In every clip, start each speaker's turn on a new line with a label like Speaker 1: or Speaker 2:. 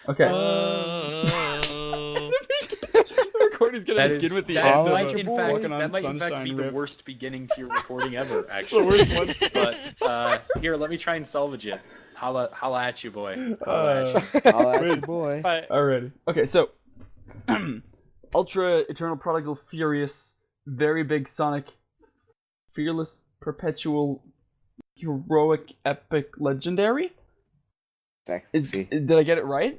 Speaker 1: Okay.
Speaker 2: The recording's gonna begin with the end of
Speaker 3: might,
Speaker 2: a
Speaker 3: in fact,
Speaker 2: Walking on
Speaker 3: that might in fact
Speaker 2: Sunshine
Speaker 3: be
Speaker 2: riff.
Speaker 3: the worst beginning to your recording ever,
Speaker 2: It's the
Speaker 3: actually.
Speaker 2: worst one.
Speaker 3: But here, let me try and salvage it. Holla at you, boy. Holla at you.
Speaker 4: I'll ask you, boy.
Speaker 2: Alrighty. Okay, so Ultra, Eternal, Prodigal, Furious, Very Big Sonic, Fearless, Perpetual, Heroic, Epic, Legendary? Did I get it right?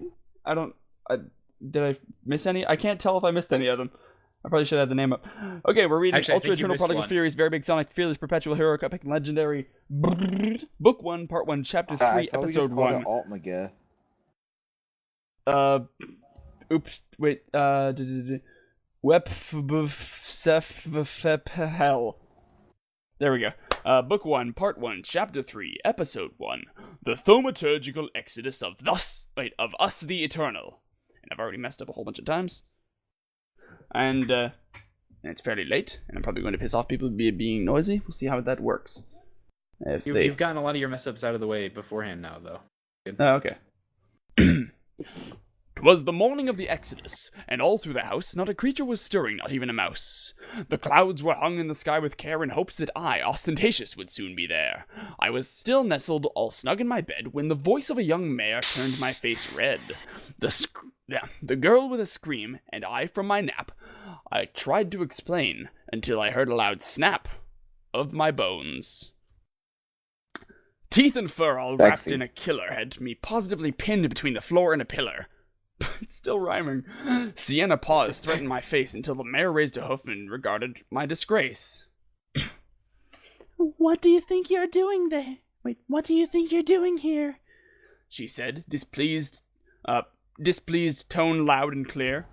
Speaker 2: Did I miss any? I can't tell if I missed any of them. I probably should have the name up. Okay, we're reading
Speaker 3: Actually,
Speaker 2: Ultra, Eternal, Prodigal, Furious, Very Big Sonic, Fearless, Perpetual, Heroic, Epic, Legendary, Book 1, Part 1, Chapter 3, Episode 1.
Speaker 4: Altmega.
Speaker 2: Oops, wait, UEPFVBSFPHEL. There we go. Book 1, Part 1, Chapter 3, Episode 1. The Thaumaturgical Exodus of us the Eternal. And I've already messed up a whole bunch of times. And it's fairly late, and I'm probably going to piss off people being noisy. We'll see how that works.
Speaker 3: You've gotten a lot of your mess-ups out of the way beforehand now, though. Good.
Speaker 2: Oh, okay. 'Twas the morning of the Exodus, and all through the house not a creature was stirring, not even a mouse. The clouds were hung in the sky with care in hopes that I, Ostentatious, would soon be there. I was still nestled all snug in my bed when the voice of a young mare turned my face red. The girl with a scream, and I from my nap. I tried to explain, until I heard a loud snap of my bones. Teeth and fur all wrapped in a killer had me positively pinned between the floor and a pillar. It's still rhyming. Sienna paws threatened my face until the mare raised a hoof and regarded my disgrace. What do you think you're doing there? Wait, what do you think you're doing here? She said, displeased tone loud and clear.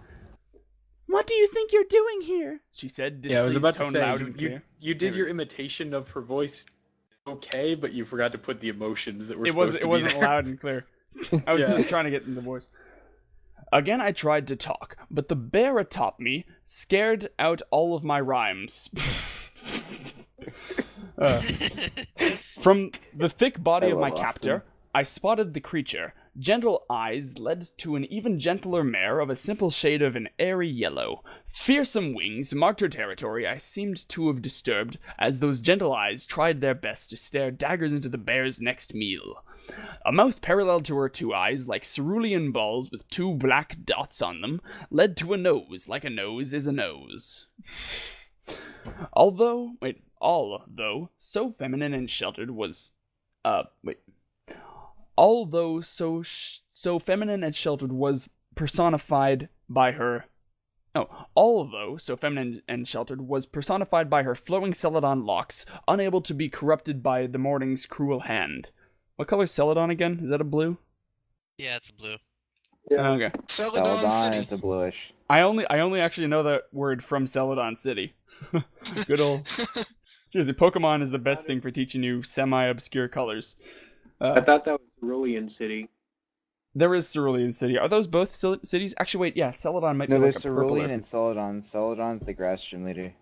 Speaker 2: What do you think you're doing here? She said, displeased
Speaker 3: I was about to
Speaker 2: tone
Speaker 3: say,
Speaker 2: loud and clear.
Speaker 3: you did your imitation of her voice okay, but you forgot to put the emotions that were
Speaker 2: It wasn't loud and clear. I was just trying to get in the voice. Again I tried to talk, but the bear atop me scared out all of my rhymes. From the thick body of my captor, I spotted the creature. Gentle eyes led to an even gentler mare of a simple shade of an airy yellow. Fearsome wings marked her territory I seemed to have disturbed as those gentle eyes tried their best to stare daggers into the bear's next meal. A mouth parallel to her two eyes, like cerulean balls with two black dots on them, led to a nose like a nose is a nose. Although so feminine and sheltered was feminine and sheltered was personified by her flowing celadon locks, unable to be corrupted by the morning's cruel hand. What color is celadon again? Is that a blue?
Speaker 5: Yeah, it's a blue.
Speaker 1: Yeah.
Speaker 2: Okay.
Speaker 4: Celadon is a bluish.
Speaker 2: I only actually know that word from Celadon City. Good old. Seriously, Pokemon is the best thing for teaching you semi-obscure colors.
Speaker 1: I thought that was Cerulean City.
Speaker 2: There is Cerulean City. Are those both cities? Actually, wait, yeah, Celadon might be like
Speaker 4: there's
Speaker 2: a purple.
Speaker 4: Cerulean and Celadon. Celadon's the grass gym leader.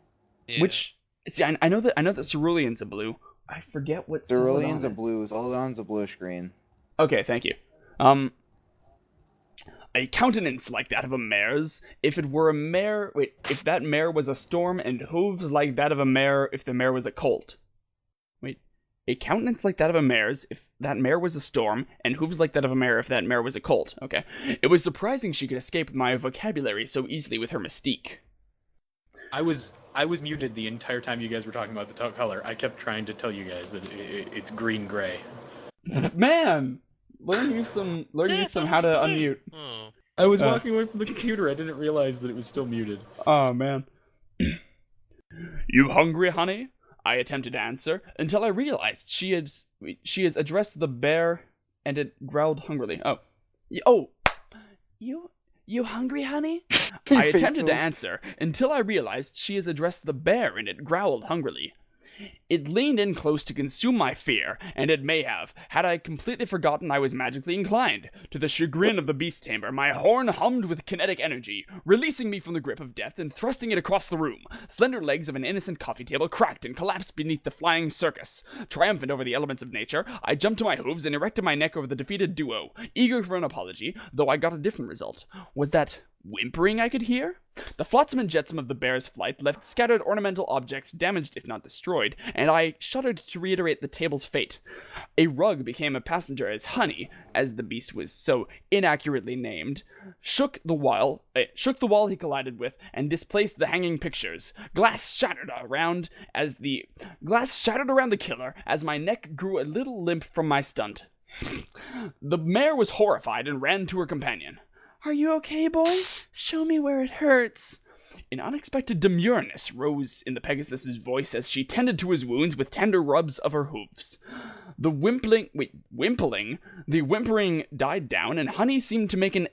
Speaker 5: Yeah.
Speaker 2: Which, see, I know that Cerulean's a blue. I forget what
Speaker 4: Cerulean's
Speaker 2: Celadon
Speaker 4: a blue. Celadon's a bluish green.
Speaker 2: Okay, thank you. A countenance like that of a mare's, if it were a mare, if that mare was a storm, and hooves like that of a mare if the mare was a colt. A countenance like that of a mare's, if that mare was a storm, and hooves like that of a mare if that mare was a colt. Okay. It was surprising she could escape my vocabulary so easily with her mystique.
Speaker 3: I was muted the entire time you guys were talking about the top color. I kept trying to tell you guys that it's green-gray.
Speaker 2: Man! Learn you some how to unmute.
Speaker 5: Oh.
Speaker 3: I was walking away from the computer. I didn't realize that it was still muted.
Speaker 2: Oh, man. You hungry, honey? I attempted to answer, until I realized she has addressed the bear, and it growled hungrily. You hungry, honey? I attempted to answer, until I realized she has addressed the bear, and it growled hungrily. It leaned in close to consume my fear, and it may have, had I completely forgotten I was magically inclined. To the chagrin of the beast tamer, my horn hummed with kinetic energy, releasing me from the grip of death and thrusting it across the room. Slender legs of an innocent coffee table cracked and collapsed beneath the flying circus. Triumphant over the elements of nature, I jumped to my hooves and erected my neck over the defeated duo, eager for an apology, though I got a different result. Was that whimpering I could hear? The flotsam and jetsam of the bear's flight left scattered ornamental objects damaged if not destroyed, and I shuddered to reiterate the table's fate. A rug became a passenger as Honey, as the beast was so inaccurately named, shook the wall he collided with and displaced the hanging pictures. Glass shattered around the killer as my neck grew a little limp from my stunt. The mare was horrified and ran to her companion. "Are you okay, boy? Show me where it hurts." An unexpected demureness rose in the Pegasus's voice as she tended to his wounds with tender rubs of her hooves. The whimpering died down, and Honey seemed to make an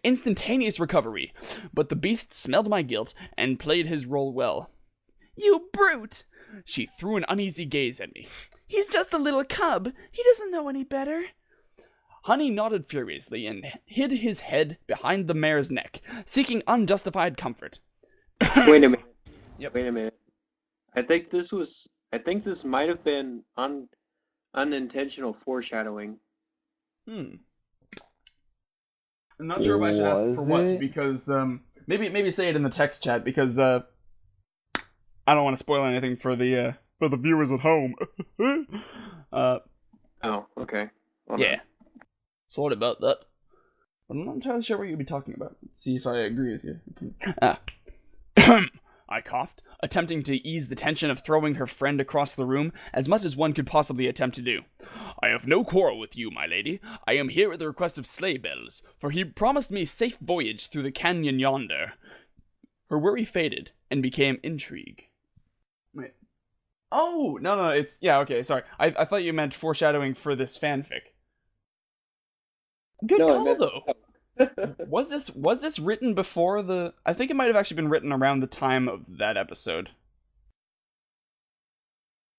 Speaker 2: instantaneous recovery, but the beast smelled my guilt and played his role well. "You brute!" She threw an uneasy gaze at me. "He's just a little cub. He doesn't know any better." Honey nodded furiously and hid his head behind the mare's neck, seeking unjustified comfort.
Speaker 1: Wait a minute.
Speaker 2: Yep.
Speaker 1: Wait a minute. I think this might have been unintentional foreshadowing.
Speaker 2: I'm not sure if I should ask for what, because maybe say it in the text chat, because I don't want to spoil anything for the viewers at home.
Speaker 1: Oh, okay. Well,
Speaker 2: yeah. Sorry about that. But I'm not entirely sure what you'd be talking about. Let's see if I agree with you. I coughed, attempting to ease the tension of throwing her friend across the room as much as one could possibly attempt to do. "I have no quarrel with you, my lady. I am here at the request of Sleigh Bells, for he promised me safe voyage through the canyon yonder." Her worry faded and became intrigue. Wait. Oh, no, it's... Yeah, okay, sorry. I thought you meant foreshadowing for this fanfic. Good call, though. Was this written before the... I think it might have actually been written around the time of that episode.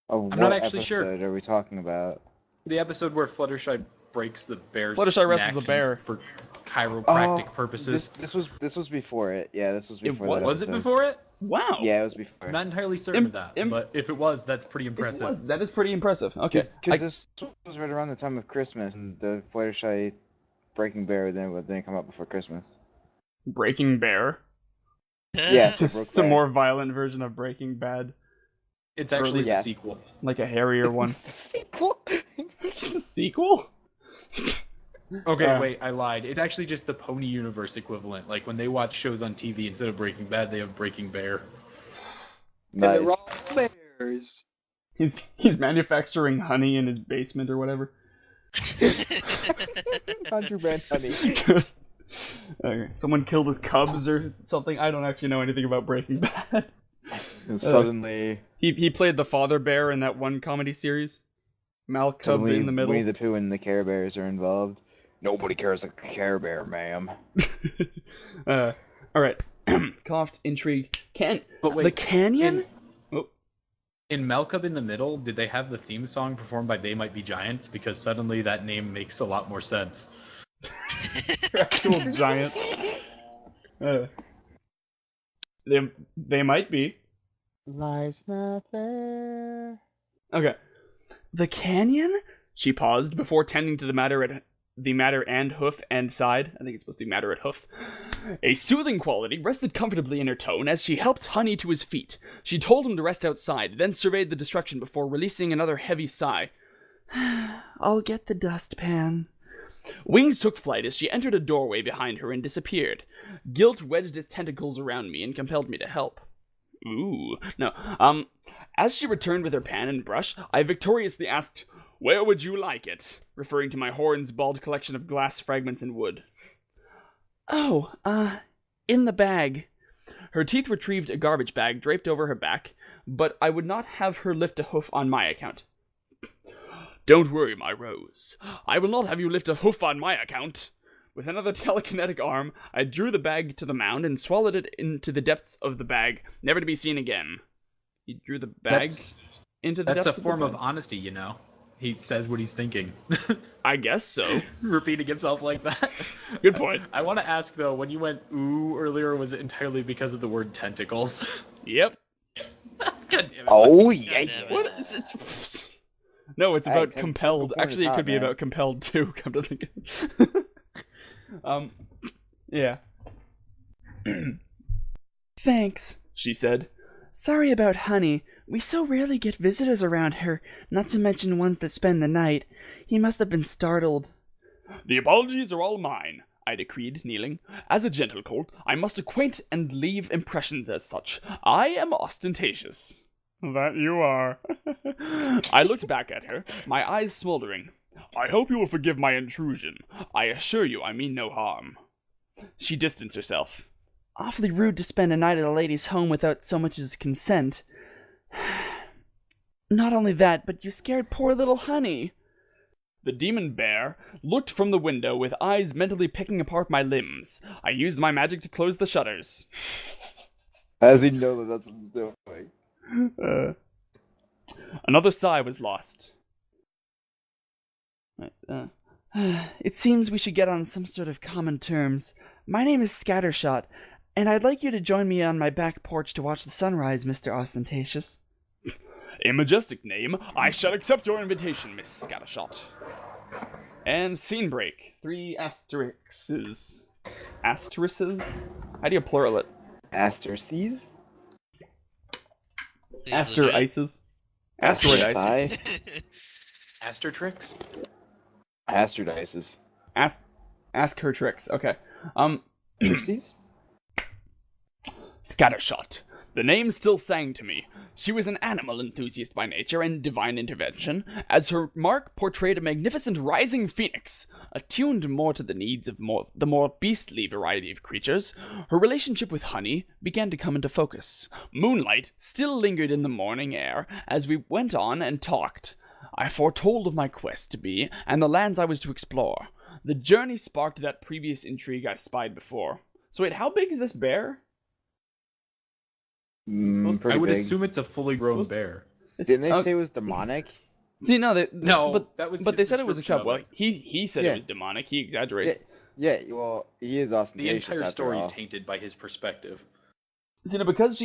Speaker 4: Oh,
Speaker 3: I'm not actually sure.
Speaker 4: What episode are we talking about?
Speaker 3: The episode where Fluttershy breaks the bear's
Speaker 2: Fluttershy wrestles
Speaker 3: neck
Speaker 2: a bear
Speaker 3: for chiropractic purposes.
Speaker 4: This was before it. Yeah, this was before that.
Speaker 3: Was it before it?
Speaker 2: Wow.
Speaker 4: Yeah, it was before.
Speaker 3: I'm not entirely certain of that, but if it was, that's pretty impressive.
Speaker 2: That is pretty impressive. Okay.
Speaker 4: Because this was right around the time of Christmas, and the Fluttershy Breaking Bear didn't come out before Christmas.
Speaker 2: Breaking Bear?
Speaker 4: Yeah,
Speaker 2: it's a more violent version of Breaking Bad.
Speaker 3: It's actually the sequel.
Speaker 2: Like a hairier one.
Speaker 4: Sequel?
Speaker 2: It's the sequel?
Speaker 3: Okay, wait, I lied. It's actually just the Pony Universe equivalent. Like, when they watch shows on TV, instead of Breaking Bad, they have Breaking Bear.
Speaker 4: Nice.
Speaker 1: And they're all bears.
Speaker 2: He's manufacturing honey in his basement or whatever.
Speaker 4: Contraband honey.
Speaker 2: Okay. Someone killed his cubs or something. I don't actually know anything about Breaking Bad.
Speaker 4: And suddenly...
Speaker 2: He played the father bear in that one comedy series. Malcub in the middle.
Speaker 4: Winnie the Pooh and the Care Bears are involved. Nobody cares like a Care Bear, ma'am.
Speaker 2: Alright. Coughed, intrigue.
Speaker 3: But wait,
Speaker 2: the canyon?
Speaker 3: In Malcolm in the Middle, did they have the theme song performed by They Might Be Giants? Because suddenly that name makes a lot more sense.
Speaker 2: Actual giants. They might be.
Speaker 4: Life's not fair.
Speaker 2: Okay. The canyon? She paused before tending to the matter and hoof and side. I think it's supposed to be matter at hoof. A soothing quality rested comfortably in her tone as she helped Honey to his feet. She told him to rest outside, then surveyed the destruction before releasing another heavy sigh. "I'll get the dustpan." Wings took flight as she entered a doorway behind her and disappeared. Guilt wedged its tentacles around me and compelled me to help. Ooh. No. As she returned with her pan and brush, I victoriously asked, "Where would you like it?" referring to my horn's bald collection of glass fragments and wood. "Oh, in the bag." Her teeth retrieved a garbage bag draped over her back, but I would not have her lift a hoof on my account. "Don't worry, my Rose. I will not have you lift a hoof on my account." With another telekinetic arm, I drew the bag to the mound and swallowed it into the depths of the bag, never to be seen again. You drew the bag? into the
Speaker 3: That's
Speaker 2: depths
Speaker 3: a form
Speaker 2: of
Speaker 3: of
Speaker 2: the bed.
Speaker 3: honesty, you know. He says what he's thinking.
Speaker 2: I guess so.
Speaker 3: Repeating himself like that.
Speaker 2: Good point.
Speaker 3: I want to ask though, when you went ooh earlier, was it entirely because of the word tentacles?
Speaker 2: Yep.
Speaker 3: God damn it.
Speaker 4: Oh yeah.
Speaker 5: damn it.
Speaker 2: What? It's no, it's
Speaker 4: Hey,
Speaker 2: about
Speaker 4: tentacle
Speaker 2: compelled.
Speaker 4: porn is
Speaker 2: Actually, it
Speaker 4: hot,
Speaker 2: could be
Speaker 4: man.
Speaker 2: about compelled too. Come to think of it. Yeah. Thanks, she said. Sorry about Honey. We so rarely get visitors around her, not to mention ones that spend the night. He must have been startled. The apologies are all mine, I decreed, kneeling. As a gentle colt, I must acquaint and leave impressions as such. I am ostentatious. That you are. I looked back at her, my eyes smoldering. I hope you will forgive my intrusion. I assure you I mean no harm. She distanced herself. Awfully rude to spend a night at a lady's home without so much as consent. Not only that, but you scared poor little Honey. The demon bear looked from the window with eyes mentally picking apart my limbs. I used my magic to close the shutters.
Speaker 4: How does he know that that's what he's doing?
Speaker 2: Another sigh was lost. It seems we should get on some sort of common terms. My name is Scattershot, and I'd like you to join me on my back porch to watch the sunrise, Mr. Ostentatious. A majestic name. I shall accept your invitation, Miss Scattershot. And scene break. 3 asterisks. Asterisks? How do you plural it?
Speaker 4: Asterces?
Speaker 2: Aster ices. Asteroid ices.
Speaker 3: Astertrix?
Speaker 4: Asterdices.
Speaker 2: Ask her tricks. Okay.
Speaker 4: Asterces?
Speaker 2: Scattershot. The name still sang to me. She was an animal enthusiast by nature and divine intervention, as her mark portrayed a magnificent rising phoenix, attuned more to the needs of the more beastly variety of creatures. Her relationship with Honey began to come into focus. Moonlight still lingered in the morning air as we went on and talked. I foretold of my quest to be, and the lands I was to explore. The journey sparked that previous intrigue I spied before. So wait, how big is this bear?
Speaker 4: Pretty
Speaker 3: I would
Speaker 4: big.
Speaker 3: assume it's a fully grown bear.
Speaker 4: Didn't they say it was demonic?
Speaker 2: See, no,
Speaker 3: No,
Speaker 2: but they said it was a
Speaker 3: description
Speaker 2: cub.
Speaker 3: of
Speaker 2: Well,
Speaker 3: it.
Speaker 2: he said
Speaker 4: Yeah.
Speaker 2: it was demonic. He exaggerates.
Speaker 4: Yeah, well, he is
Speaker 3: The
Speaker 4: ostentatious
Speaker 3: entire
Speaker 4: after
Speaker 3: story is
Speaker 4: all.
Speaker 3: tainted by his perspective.
Speaker 2: See, no, because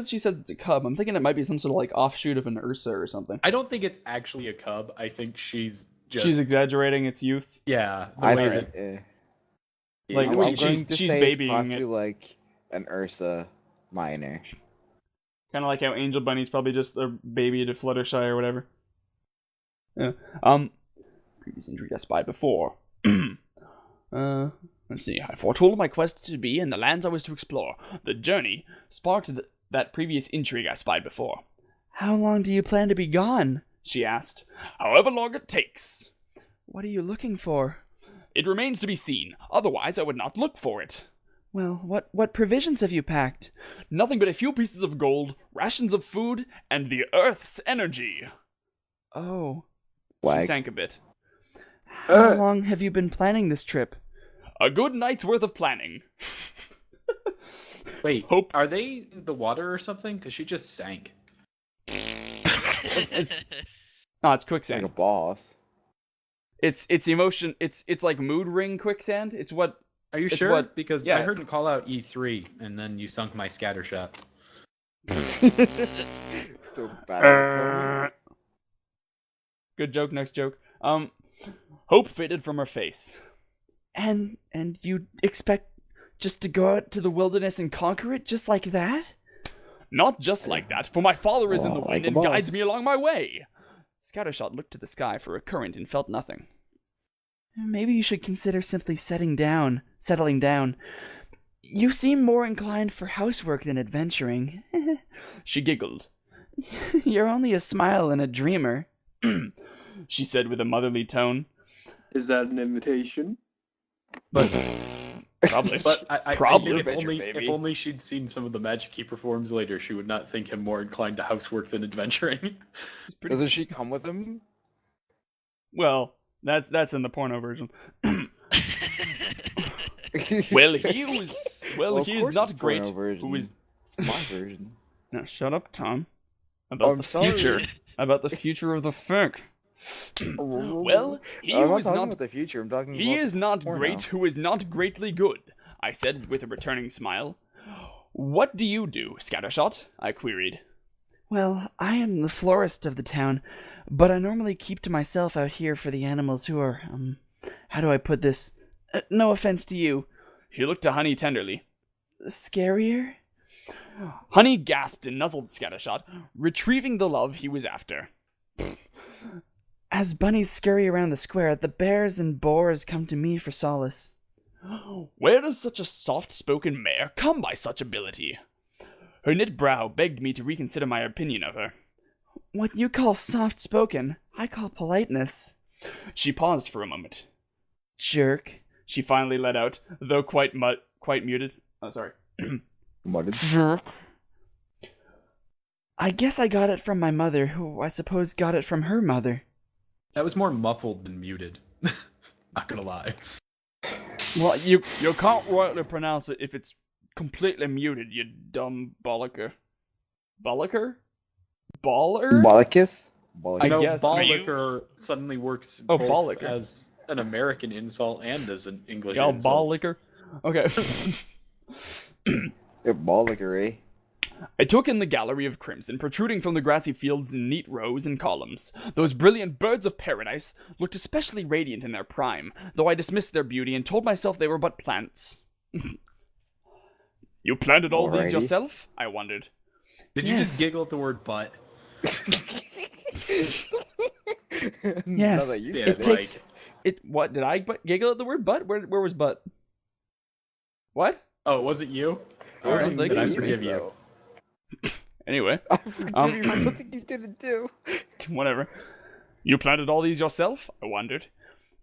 Speaker 2: she says it's a cub, I'm thinking it might be some sort of like offshoot of an Ursa or something.
Speaker 3: I don't think it's actually a cub. I think she's just
Speaker 2: She's exaggerating its youth.
Speaker 3: yeah. The
Speaker 4: I
Speaker 3: way
Speaker 4: think,
Speaker 3: that
Speaker 2: Like,
Speaker 4: I'm,
Speaker 2: when
Speaker 4: I'm
Speaker 2: she's-
Speaker 4: going to
Speaker 2: she's
Speaker 4: say
Speaker 2: babying
Speaker 4: it's possibly
Speaker 2: it.
Speaker 4: like an Ursa minor.
Speaker 2: Kind of like how Angel Bunny's probably just a baby to Fluttershy or whatever. Yeah. Previous injury I spied before. Let's see. I foretold my quest to be in the lands I was to explore. The journey sparked that previous intrigue I spied before. How long do you plan to be gone? She asked. However long it takes. What are you looking for? It remains to be seen. Otherwise, I would not look for it. Well, what provisions have you packed? Nothing but a few pieces of gold, rations of food, and the Earth's energy. Oh. She
Speaker 4: Wag.
Speaker 2: sank a bit. How long have you been planning this trip? A good night's worth of planning.
Speaker 3: wait,
Speaker 2: Hope-
Speaker 3: are they in the water or something? Because she just sank.
Speaker 2: It's no, it's
Speaker 4: Like
Speaker 2: quicksand.
Speaker 4: a boss.
Speaker 2: It's emotion. It's like mood ring quicksand. It's what.
Speaker 3: Are you
Speaker 2: It's
Speaker 3: sure?
Speaker 2: what-
Speaker 3: Because
Speaker 2: yeah.
Speaker 3: I heard him call out E3, and then you sunk my scatter shot.
Speaker 4: So bad.
Speaker 2: Good joke. Next joke. Hope faded from her face. And you expect just to go out to the wilderness and conquer it just like that? Not just like that, for my father is in the
Speaker 4: Oh,
Speaker 2: wind
Speaker 4: like a
Speaker 2: and
Speaker 4: boss.
Speaker 2: guides me along my way. Scattershot looked to the sky for a current and felt nothing. Maybe you should consider simply settling down. You seem more inclined for housework than adventuring. She giggled. You're only a smile and a dreamer, she said with a motherly tone.
Speaker 1: Is that an invitation?
Speaker 3: But
Speaker 2: Probably.
Speaker 3: but I
Speaker 2: Probably.
Speaker 3: think
Speaker 4: Adventure,
Speaker 3: if
Speaker 4: baby.
Speaker 3: only she'd seen some of the magic he performs later, she would not think him more inclined to housework than adventuring.
Speaker 4: Doesn't she come with him?
Speaker 2: Well, that's in the porno version. Well, he was. Well,
Speaker 4: Well, of
Speaker 2: he is
Speaker 4: course
Speaker 2: not
Speaker 4: it's
Speaker 2: great.
Speaker 4: porno version.
Speaker 2: Who is?
Speaker 4: It's my version.
Speaker 2: Now shut up, Tom. About
Speaker 4: Oh, I'm
Speaker 2: the
Speaker 4: sorry.
Speaker 2: future. about the future of the fic. Well, he
Speaker 4: I'm
Speaker 2: who
Speaker 4: not
Speaker 2: is
Speaker 4: talking
Speaker 2: not
Speaker 4: about the future. I'm talking
Speaker 2: he
Speaker 4: about
Speaker 2: is not
Speaker 4: porno.
Speaker 2: great who is not greatly good, I said with a returning smile. What do you do, Scattershot? I queried. Well, I am the florist of the town, but I normally keep to myself out here for the animals who are, how do I put this? No offense to you. He looked to Honey tenderly. Scarier? Honey gasped and nuzzled Scattershot, retrieving the love he was after. As bunnies scurry around the square, the bears and boars come to me for solace. Where does such a soft-spoken mare come by such ability? Her knit brow begged me to reconsider my opinion of her. What you call soft-spoken, I call politeness. She paused for a moment. Jerk, she finally let out, though quite muted. Oh, sorry.
Speaker 4: Mudded.
Speaker 2: Jerk. I guess I got it from my mother, who I suppose got it from her mother.
Speaker 3: That was more muffled than muted. Not gonna lie.
Speaker 2: Well, you can't rightly pronounce it if it's completely muted, you dumb bollicker. Bollicker? Baller?
Speaker 4: Bollicus?
Speaker 3: I know
Speaker 2: guess.
Speaker 3: bollicker suddenly works both
Speaker 2: bollicker.
Speaker 3: as an American insult and as an English
Speaker 2: Y'all
Speaker 3: insult.
Speaker 2: bollicker? Okay.
Speaker 4: You're bollicker, eh?
Speaker 2: I took in the gallery of crimson protruding from the grassy fields in neat rows and columns. Those brilliant birds of paradise looked especially radiant in their prime, though I dismissed their beauty and told myself they were but plants. You planted all these
Speaker 4: Alrighty.
Speaker 2: yourself? I wondered.
Speaker 3: Did you
Speaker 2: Yes.
Speaker 3: just giggle at the word butt?
Speaker 2: Yes,
Speaker 4: Now that you
Speaker 3: Yeah,
Speaker 4: said
Speaker 2: it
Speaker 3: like-
Speaker 2: takes... What, did I giggle at the word butt? Where was butt? What?
Speaker 3: Oh, it wasn't you?
Speaker 4: It wasn't
Speaker 3: Alright, then I
Speaker 4: you,
Speaker 3: forgive you.
Speaker 4: though.
Speaker 2: Anyway,
Speaker 4: I forgive you for something you didn't do.
Speaker 2: whatever. You planted all these yourself? I wondered.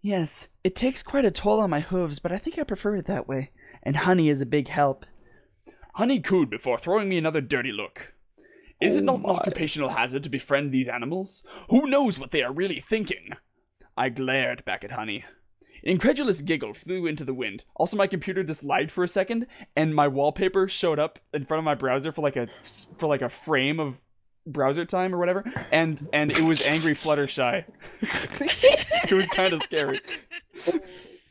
Speaker 2: Yes, it takes quite a toll on my hooves, but I think I prefer it that way. And Honey is a big help. Honey cooed before throwing me another dirty look. Is it not an occupational hazard to befriend these animals? Who knows what they are really thinking? I glared back at Honey. An incredulous giggle flew into the wind. Also, my computer just lagged for a second, and my wallpaper showed up in front of my browser for like a frame of browser time or whatever, and it was angry Fluttershy. It was kind of scary.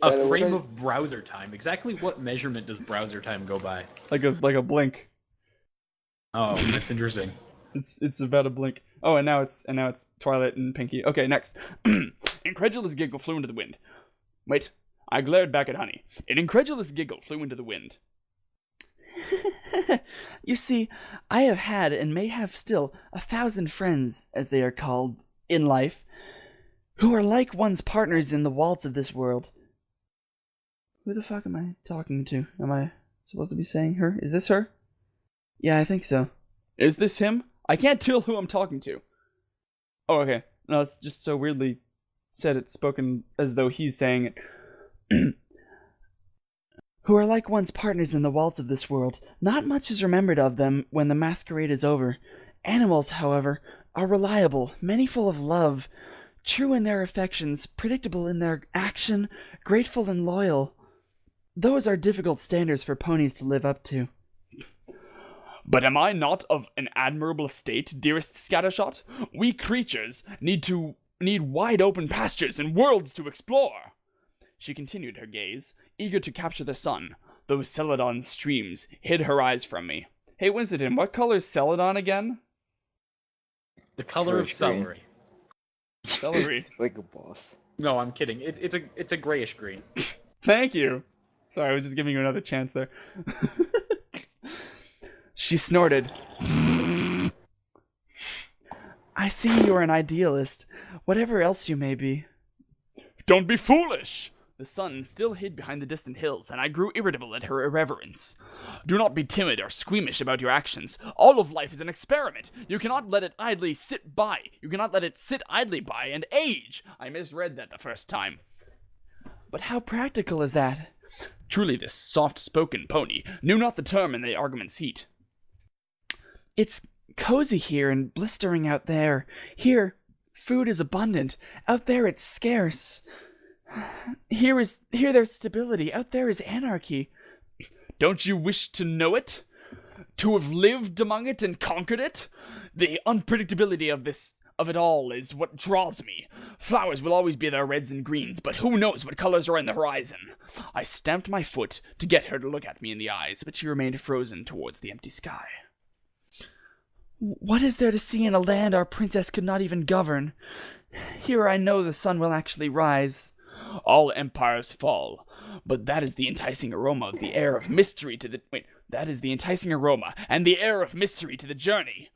Speaker 3: A frame of browser time. Exactly what measurement does browser time go by?
Speaker 2: Like a blink.
Speaker 3: Oh, that's interesting.
Speaker 2: It's about a blink. Oh, and now it's Twilight and Pinky. Okay, next. Incredulous giggle flew into the wind. Wait, I glared back at Honey. An incredulous giggle flew into the wind. You see, I have had and may have still 1,000 friends, as they are called, in life, who are like one's partners in the waltz of this world. Who the fuck am I talking to? Am I supposed to be saying her? Is this her? Yeah, I think so. Is this him? I can't tell who I'm talking to. Oh, okay. No, it's just so weirdly said it's spoken as though he's saying it. Who are like one's partners in the waltz of this world. Not much is remembered of them when the masquerade is over. Animals, however, are reliable, many full of love, true in their affections, predictable in their action, grateful and loyal. Those are difficult standards for ponies to live up to. But am I not of an admirable state, dearest Scattershot? We creatures need wide open pastures and worlds to explore. She continued her gaze, eager to capture the sun. Those Celadon streams hid her eyes from me. Hey, Winston, what color is Celadon again?
Speaker 3: The color of
Speaker 4: Grayish green.
Speaker 3: celery.
Speaker 2: Celery.
Speaker 4: Like a boss.
Speaker 3: No, I'm kidding. It's a grayish green.
Speaker 2: Thank you. Sorry, I was just giving you another chance there. She snorted. I see you're an idealist, whatever else you may be. Don't be foolish! The sun still hid behind the distant hills, and I grew irritable at her irreverence. Do not be timid or squeamish about your actions. All of life is an experiment. You cannot let it idly sit by. You cannot let it sit idly by and age. I misread that the first time. But how practical is that? Truly this soft-spoken pony knew not the term in the argument's heat. It's cozy here and blistering out there. Here, food is abundant. Out there, it's scarce. Here there's stability. Out there is anarchy. Don't you wish to know it? To have lived among it and conquered it? The unpredictability of this of it all is what draws me. Flowers will always be their reds and greens, but who knows what colors are in the horizon? I stamped my foot to get her to look at me in the eyes, but she remained frozen towards the empty sky. What is there to see in a land our princess could not even govern? Here I know the sun will actually rise. All empires fall, but that is the enticing aroma of the air of mystery to the... that is the enticing aroma and the air of mystery to the journey.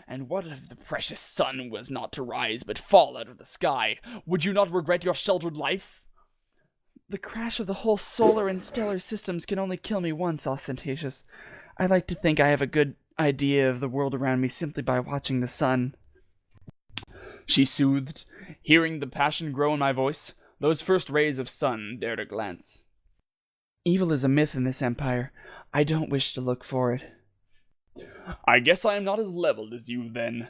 Speaker 2: And what if the precious sun was not to rise but fall out of the sky? Would you not regret your sheltered life? The crash of the whole solar and stellar systems can only kill me once, Ostentatious. I like to think I have a good idea of the world around me simply by watching the sun. She soothed, hearing the passion grow in my voice. Those first rays of sun dared a glance. Evil is a myth in this empire. I don't wish to look for it. I guess I am not as leveled as you, then.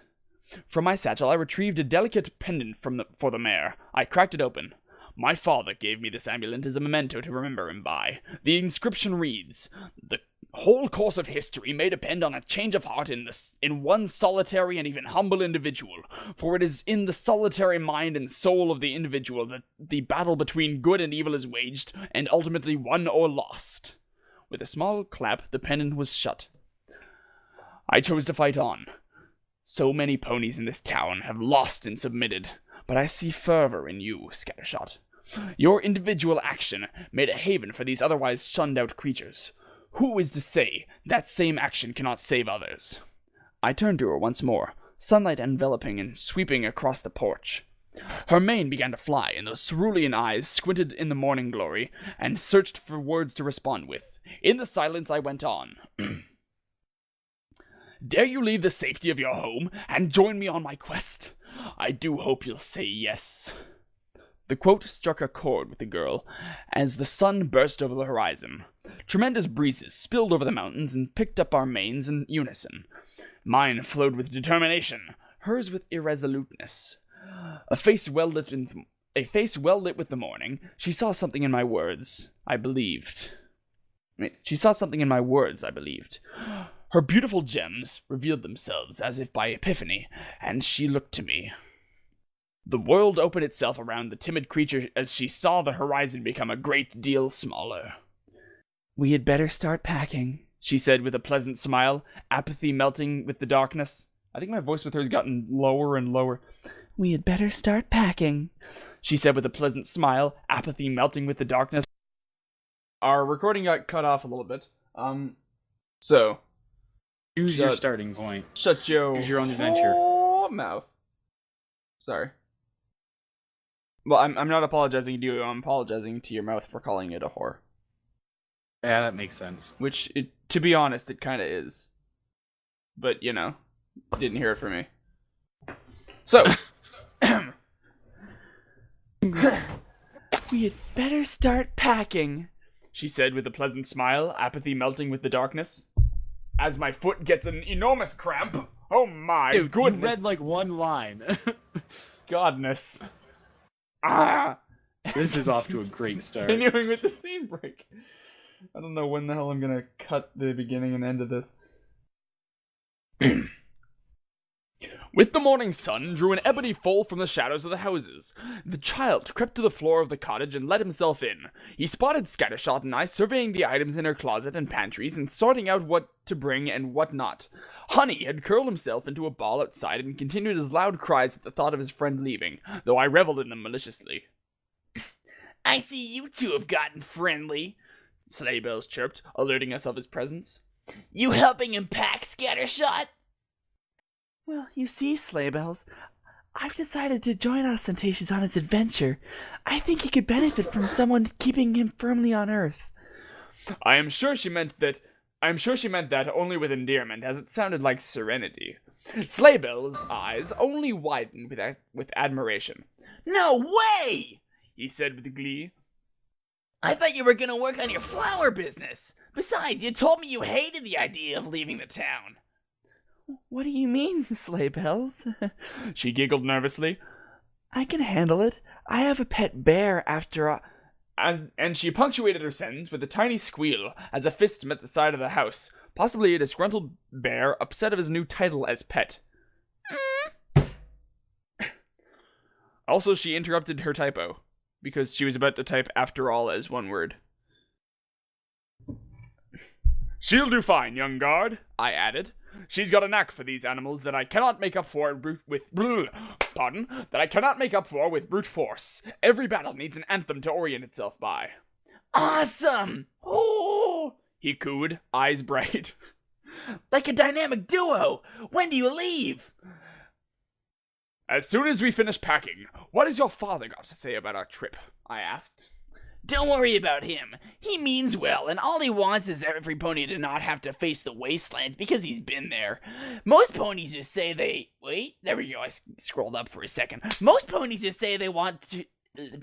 Speaker 2: From my satchel I retrieved a delicate pendant for the mayor. I cracked it open. My father gave me this amulet as a memento to remember him by. The inscription reads, "The whole course of history may depend on a change of heart in one solitary and even humble individual, for it is in the solitary mind and soul of the individual that the battle between good and evil is waged, and ultimately won or lost." With a small clap, the pendant was shut. I chose to fight on. So many ponies in this town have lost and submitted, but I see fervor in you, Scattershot. Your individual action made a haven for these otherwise shunned-out creatures. Who is to say that same action cannot save others? I turned to her once more, sunlight enveloping and sweeping across the porch. Her mane began to fly, and those cerulean eyes squinted in the morning glory and searched for words to respond with. In the silence, I went on. Dare you leave the safety of your home and join me on my quest? I do hope you'll say yes. The quote struck a chord with the girl as the sun burst over the horizon. Tremendous breezes spilled over the mountains and picked up our manes in unison. Mine flowed with determination, hers with irresoluteness. A face well lit with the morning. She saw something in my words, I believed. Her beautiful gems revealed themselves as if by epiphany, and she looked to me. The world opened itself around the timid creature as she saw the horizon become a great deal smaller. We had better start packing, she said with a pleasant smile, apathy melting with the darkness. I think my voice with her has gotten lower and lower. We had better start packing, she said with a pleasant smile, apathy melting with the darkness. Our recording got cut off a little bit. So...
Speaker 3: Choose your starting point.
Speaker 2: Shut your...
Speaker 3: Choose your own adventure.
Speaker 2: Mouth. Sorry. Well, I'm not apologizing to you, I'm apologizing to your mouth for calling it a whore.
Speaker 3: Yeah, that makes sense.
Speaker 2: Which, to be honest, it kinda is. But, didn't hear it from me. So... We had better start packing, she said with a pleasant smile, apathy melting with the darkness. As my foot gets an enormous cramp. Oh my goodness.
Speaker 3: You read like one line.
Speaker 2: Godness. Ah!
Speaker 3: This is off to a great start.
Speaker 2: Continuing with the scene break. I don't know when the hell I'm gonna cut the beginning and end of this. With the morning sun drew an ebony foal from the shadows of the houses. The child crept to the floor of the cottage and let himself in. He spotted Scattershot and I surveying the items in her closet and pantries and sorting out what to bring and what not. Honey had curled himself into a ball outside and continued his loud cries at the thought of his friend leaving, though I reveled in them maliciously. I see you two have gotten friendly, Sleigh Bells chirped, alerting us of his presence. You helping him pack, Scattershot? Well, you see, Sleigh Bells, I've decided to join Ostentatious on his adventure. I think he could benefit from someone keeping him firmly on Earth. I am sure she meant that only with endearment, as it sounded like serenity. Sleigh Bells' eyes only widened with admiration. No way! He said with glee. I thought you were going to work on your flower business. Besides, you told me you hated the idea of leaving the town. What do you mean, Sleigh Bells? She giggled nervously. I can handle it. I have a pet bear after all. And she punctuated her sentence with a tiny squeal as a fist met the side of the house, possibly a disgruntled bear upset of his new title as pet. Also, she interrupted her typo because she was about to type "after all" as one word. "She'll do fine, young guard," I added. "She's got a knack for these animals that I cannot make up for with brute force. Every battle needs an anthem to orient itself by." "Awesome! Oh!" he cooed, eyes bright. "Like a dynamic duo! When do you leave?" "As soon as we finish packing. What has your father got to say about our trip?" I asked. "Don't worry about him. He means well, and all he wants is every pony to not have to face the wastelands because he's been there. Most ponies just say they... Wait, there we go, I scrolled up for a second. Most ponies just say they want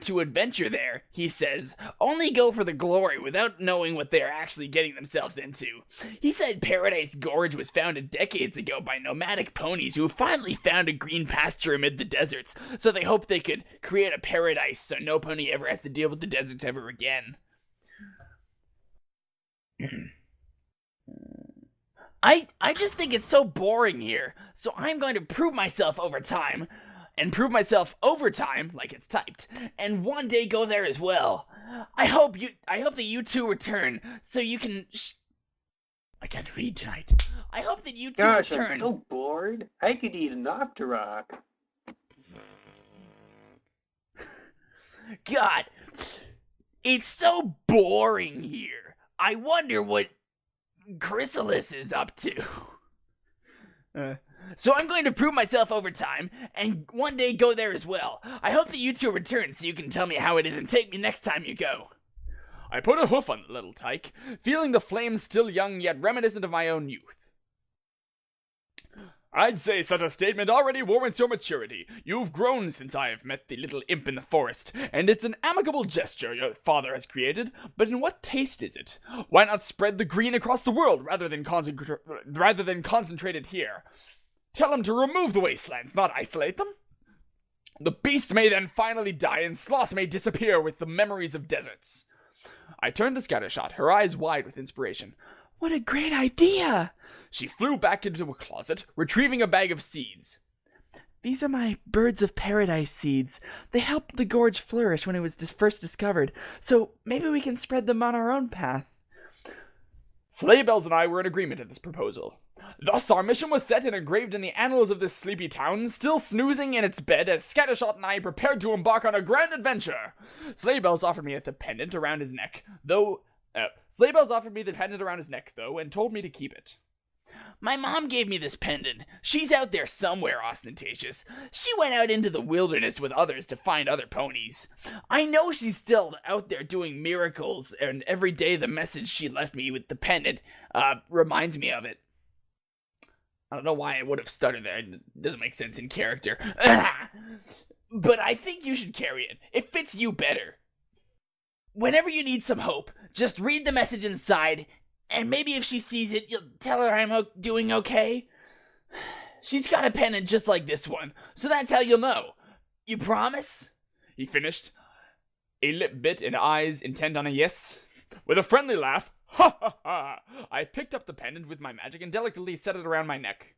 Speaker 2: to adventure there," he says. "Only go for the glory without knowing what they're actually getting themselves into. He said Paradise Gorge was founded decades ago by nomadic ponies who finally found a green pasture amid the deserts, so they hope they could create a paradise so no pony ever has to deal with the deserts ever again." I just think it's so boring here, so I'm going to prove myself over time. And prove myself over time, like it's typed, and one day go there as well. I hope that you two return, so you can I can't read tonight. I hope that you two return.
Speaker 1: I'm so bored. I could eat an Octorok.
Speaker 2: God, it's so boring here. I wonder what Chrysalis is up to. So I'm going to prove myself over time, and one day go there as well. I hope that you two return so you can tell me how it is and take me next time you go. I put a hoof on the little tyke, feeling the flame still young yet reminiscent of my own youth. "I'd say such a statement already warrants your maturity. You've grown since I have met the little imp in the forest, and it's an amicable gesture your father has created, but in what taste is it? Why not spread the green across the world rather than concentrate it here? Tell him to remove the wastelands, not isolate them. The beast may then finally die, and sloth may disappear with the memories of deserts." I turned to Scattershot, her eyes wide with inspiration. "What a great idea!" She flew back into a closet, retrieving a bag of seeds. "These are my birds of paradise seeds. They helped the gorge flourish when it was first discovered, so maybe we can spread them on our own path." Sleigh Bells and I were in agreement at this proposal. Thus our mission was set and engraved in the annals of this sleepy town, still snoozing in its bed as Scattershot and I prepared to embark on a grand adventure. Sleigh Bells offered me the pendant around his neck, though, and told me to keep it. "My mom gave me this pendant. She's out there somewhere, Ostentatious. She went out into the wilderness with others to find other ponies. I know she's still out there doing miracles, and every day the message she left me with the pendant reminds me of it." I don't know why I would have stuttered there. It doesn't make sense in character. "But I think you should carry it. It fits you better. Whenever you need some hope, just read the message inside, and maybe if she sees it, you'll tell her I'm doing okay. She's got a pendant just like this one, so that's how you'll know. You promise?" He finished, a lip bit and eyes intent on a yes. With a friendly laugh, "Ha ha ha!" I picked up the pendant with my magic and delicately set it around my neck.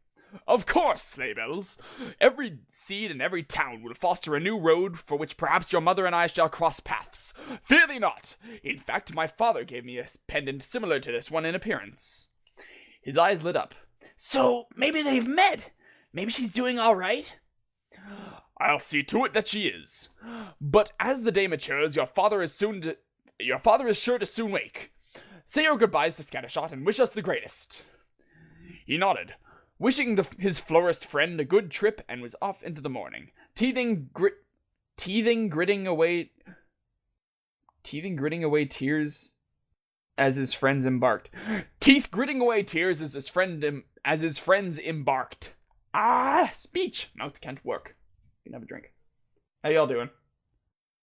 Speaker 2: "Of course, Sleigh Bells. Every seed in every town will foster a new road for which perhaps your mother and I shall cross paths. Fear thee not. In fact, my father gave me a pendant similar to this one in appearance." His eyes lit up. "So, maybe they've met. Maybe she's doing all right?" "I'll see to it that she is. But as the day matures, your father is sure to soon wake. Say your goodbyes to Scattershot and wish us the greatest." He nodded, wishing his florist friend a good trip, and was off into the morning, teething gritting away tears as his friends embarked. Teeth gritting away tears as his friends embarked. Speech. Mouth can't work. You can have a drink. How y'all doing?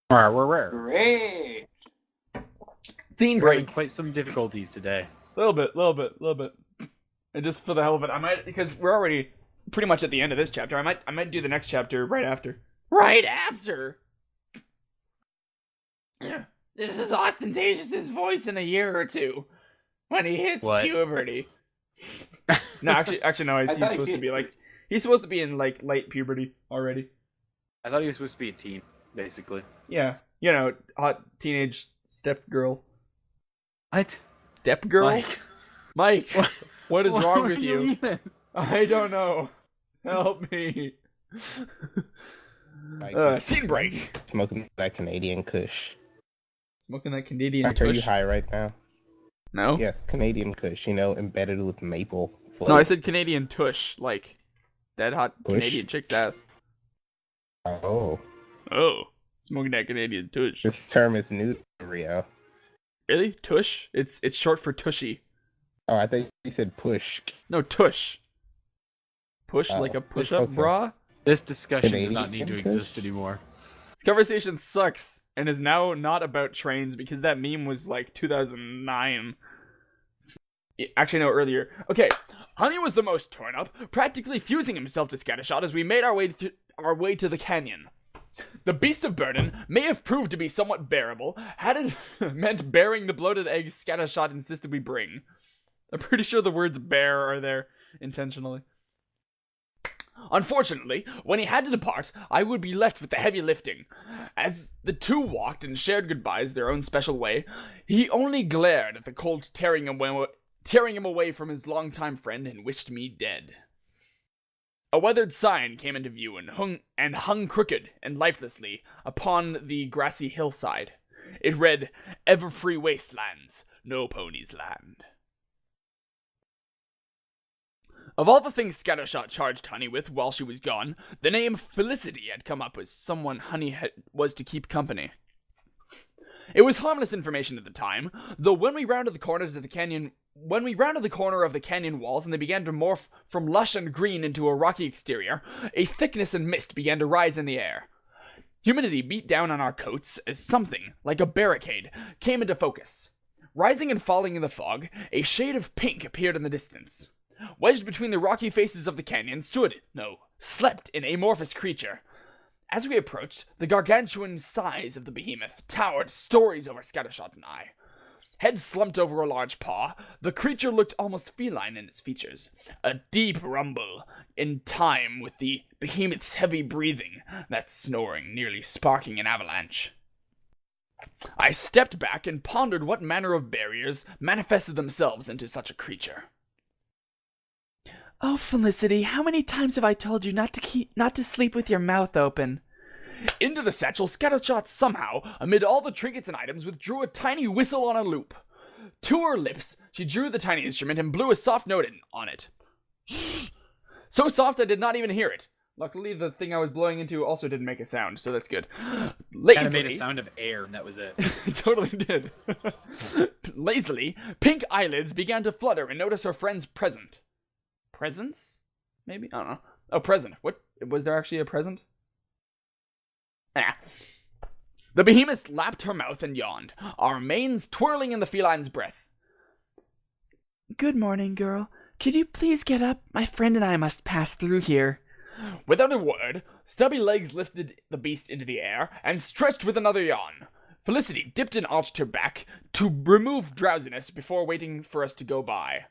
Speaker 1: Great.
Speaker 2: Scene
Speaker 3: We're having
Speaker 2: break.
Speaker 3: quite some difficulties today.
Speaker 2: Little bit. And just for the hell of it, I might, because we're already pretty much at the end of this chapter. I might do the next chapter right after. Right after. Yeah. This is Ostentatious' voice in a year or two when he hits puberty. No, actually, no. He's supposed to be in like late puberty already.
Speaker 3: I thought he was supposed to be a teen, basically.
Speaker 2: Yeah, hot teenage step girl.
Speaker 3: What?
Speaker 2: Step girl? Mike, what is wrong with
Speaker 3: are
Speaker 2: you?
Speaker 3: eating?
Speaker 2: I don't know. Help me. Scene break.
Speaker 5: Smoking that Canadian Kush.
Speaker 2: Smoking that Canadian
Speaker 5: Mike, are you
Speaker 2: tush.
Speaker 5: high right now?
Speaker 2: No?
Speaker 5: Yes, Canadian Kush, embedded with maple flavor.
Speaker 2: No, I said Canadian tush, like dead hot
Speaker 5: Tush?
Speaker 2: Canadian chick's ass.
Speaker 5: Oh.
Speaker 2: Oh, smoking that Canadian tush.
Speaker 5: This term is new to Rio.
Speaker 2: Really? Tush? It's short for tushy.
Speaker 5: Oh, I think you said push.
Speaker 2: No, tush. Push
Speaker 5: Oh,
Speaker 2: like a push-up
Speaker 5: okay.
Speaker 2: bra?
Speaker 3: This discussion
Speaker 5: Canadian
Speaker 3: does not need to
Speaker 5: Kush?
Speaker 3: exist anymore.
Speaker 2: This conversation sucks and is now not about trains because that meme was like 2009. Actually, no, earlier. Okay, Honey was the most torn up, practically fusing himself to Scattershot as we made our way to the canyon. The beast of burden may have proved to be somewhat bearable, had it meant bearing the bloated eggs Scattershot insisted we bring. I'm pretty sure the words bear are there intentionally. Unfortunately, when he had to depart, I would be left with the heavy lifting. As the two walked and shared goodbyes their own special way, he only glared at the colt tearing him away from his longtime friend and wished me dead. A weathered sign came into view and hung crooked and lifelessly upon the grassy hillside. It read, "Ever free wastelands, no ponies land." Of all the things Scattershot charged Honey with while she was gone, the name Felicity had come up as someone Honey was to keep company. It was harmless information at the time, though when we rounded the corner of the canyon walls and they began to morph from lush and green into a rocky exterior, a thickness and mist began to rise in the air. Humidity beat down on our coats as something, like a barricade, came into focus. Rising and falling in the fog, a shade of pink appeared in the distance. Wedged between the rocky faces of the canyon slept an amorphous creature. As we approached, the gargantuan size of the behemoth towered stories over Scattershot and I. Head slumped over a large paw, the creature looked almost feline in its features. A deep rumble, in time with the behemoth's heavy breathing, that snoring nearly sparking an avalanche. I stepped back and pondered what manner of barriers manifested themselves into such a creature. "Oh, Felicity, how many times have I told you not to sleep with your mouth open?" Into the satchel, Scattershot somehow, amid all the trinkets and items, withdrew a tiny whistle on a loop. To her lips, she drew the tiny instrument and blew a soft note on it. So soft I did not even hear it. Luckily, the thing I was blowing into also didn't make a sound, so that's good. Lazily,
Speaker 3: Kind of made a sound of air, and that was it.
Speaker 2: It totally did. Lazily, pink eyelids began to flutter and notice her friend's presence? Maybe? I don't know. Oh, present. What? Was there actually a present? The behemoth lapped her mouth and yawned, our manes twirling in the feline's breath. "Good morning, girl. Could you please get up? My friend and I must pass through here." Without a word, stubby legs lifted the beast into the air and stretched with another yawn. Felicity dipped and arched her back to remove drowsiness before waiting for us to go by.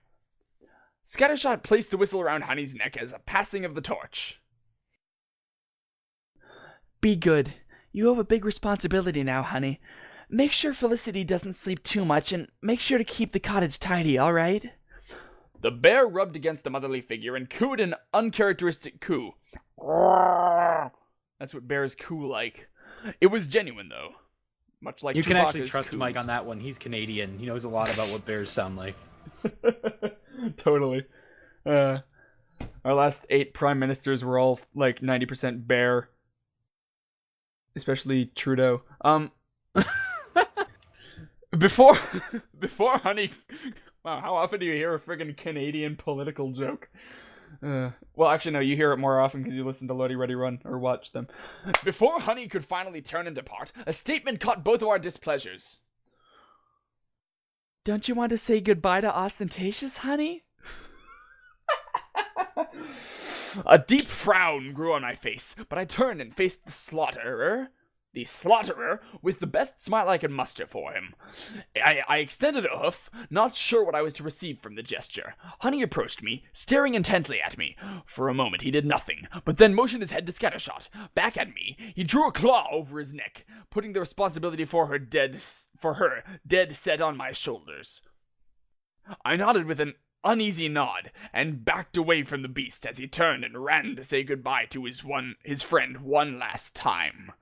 Speaker 2: Scattershot placed the whistle around Honey's neck as a passing of the torch. "Be good. You have a big responsibility now, Honey. Make sure Felicity doesn't sleep too much, and make sure to keep the cottage tidy, all right?" The bear rubbed against the motherly figure and cooed an uncharacteristic coo. That's what bears coo like. It was genuine, though. Much like
Speaker 3: you can actually
Speaker 2: Chewbacca's
Speaker 3: trust
Speaker 2: coos.
Speaker 3: Mike on that one. He's Canadian. He knows a lot about what bears sound like.
Speaker 2: Totally. Our last 8 prime ministers were all like 90% bear. Especially Trudeau. Before Honey... Wow, how often do you hear a friggin' Canadian political joke? Well, actually, no, you hear it more often because you listen to Loading Ready Run, or watch them. Before Honey could finally turn and depart, a statement caught both of our displeasures. "Don't you want to say goodbye to Ostentatious, Honey?" A deep frown grew on my face, but I turned and faced the slaughterer. the slaughterer, with the best smile I could muster for him. I extended a hoof, not sure what I was to receive from the gesture. Honey approached me, staring intently at me. For a moment he did nothing, but then motioned his head to scattershot. Back at me, he drew a claw over his neck, putting the responsibility for her dead set on my shoulders. I nodded with an uneasy nod, and backed away from the beast as he turned and ran to say goodbye to his friend one last time.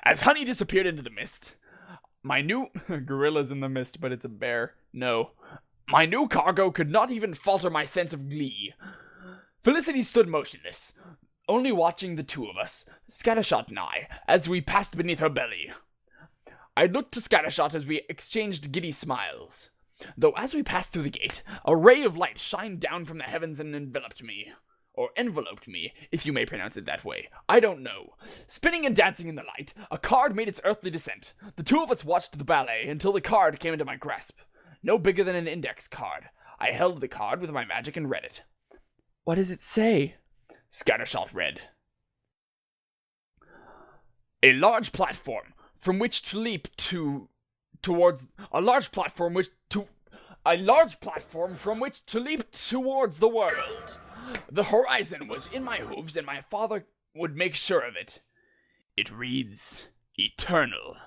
Speaker 2: As Honey disappeared into the mist, my new... Gorilla's in the mist, but it's a bear. No. My new cargo could not even falter my sense of glee. Felicity stood motionless, only watching the two of us, Scattershot and I, as we passed beneath her belly. I looked to Scattershot as we exchanged giddy smiles. Though as we passed through the gate, a ray of light shined down from the heavens and enveloped me. Or enveloped me, if you may pronounce it that way. I don't know. Spinning and dancing in the light, a card made its earthly descent. The two of us watched the ballet until the card came into my grasp. No bigger than an index card. I held the card with my magic and read it. What does it say? Scattershot read. A large platform from which to leap towards the world. The horizon was in my hooves, and my father would make sure of it. It reads, Eternal.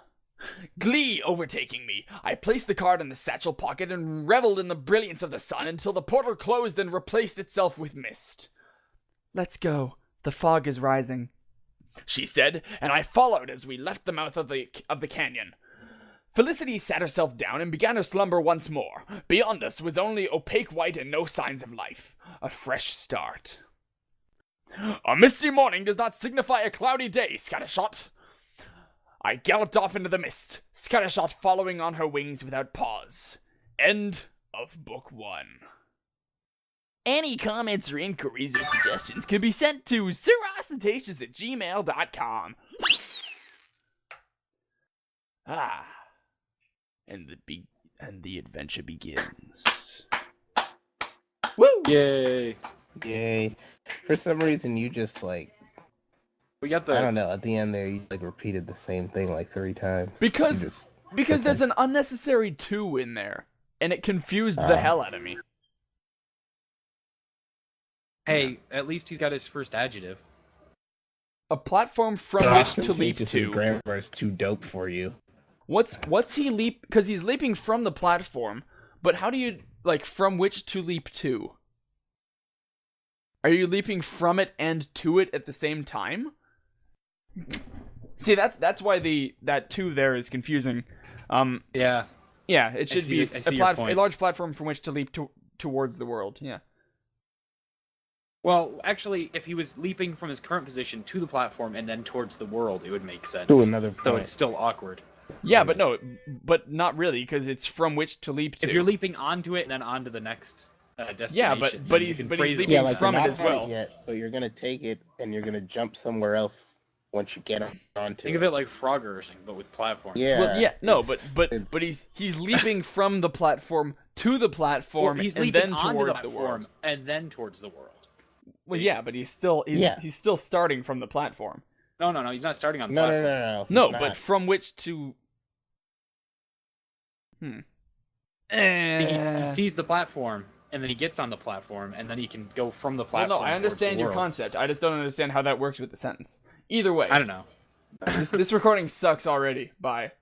Speaker 2: Glee overtaking me, I placed the card in the satchel pocket and reveled in the brilliance of the sun until the portal closed and replaced itself with mist. Let's go. The fog is rising, she said, and I followed as we left the mouth of the canyon. Felicity sat herself down and began her slumber once more. Beyond us was only opaque white and no signs of life. A fresh start. A misty morning does not signify a cloudy day, Scattershot. I galloped off into the mist, Scattershot following on her wings without pause. End of Book 1. Any comments or inquiries or suggestions can be sent to sirostentatious@gmail.com. And the adventure begins. Woo!
Speaker 3: Yay!
Speaker 5: Yay. For some reason, you just, like...
Speaker 3: We got the...
Speaker 5: I don't know, at the end there, you, like, repeated the same thing, like, 3 times.
Speaker 2: Because there's an unnecessary 2 in there, and it confused the hell out of me.
Speaker 3: Hey, at least he's got his first adjective.
Speaker 2: A platform from which to leap to.
Speaker 5: Grammar is too dope for you.
Speaker 2: What's he leap? Because he's leaping from the platform, but how do you, like, from which to leap to? Are you leaping from it and to it at the same time? See, that's why that 2 there is confusing.
Speaker 3: Yeah.
Speaker 2: Yeah, it should be
Speaker 3: a
Speaker 2: large platform from which to leap towards the world. Yeah.
Speaker 3: Well, actually, if he was leaping from his current position to the platform and then towards the world, it would make sense.
Speaker 5: To another point.
Speaker 3: Though it's still awkward.
Speaker 2: Yeah, but not really, because it's from which to leap to.
Speaker 3: If you're leaping onto it and then onto the next destination.
Speaker 2: Yeah, but he's leaping from it as well.
Speaker 5: But you're gonna take it and you're gonna jump somewhere else once you get onto it.
Speaker 3: Think of it like Frogger or something, but with platforms.
Speaker 5: Yeah.
Speaker 2: Well, yeah, no, but he's leaping from the platform to the platform
Speaker 3: he's
Speaker 2: and
Speaker 3: leaping
Speaker 2: then
Speaker 3: onto
Speaker 2: towards
Speaker 3: the
Speaker 2: the world.
Speaker 3: platform and then towards the world.
Speaker 2: Well, yeah, but he's still starting from the platform.
Speaker 3: No, he's not starting on the platform.
Speaker 2: No, but from which to...
Speaker 3: He sees the platform, and then he gets on the platform, and then he can go from the platform.
Speaker 2: Well, no, I understand your concept. I just don't understand how that works with the sentence. Either way.
Speaker 3: I don't know.
Speaker 2: This recording sucks already. Bye.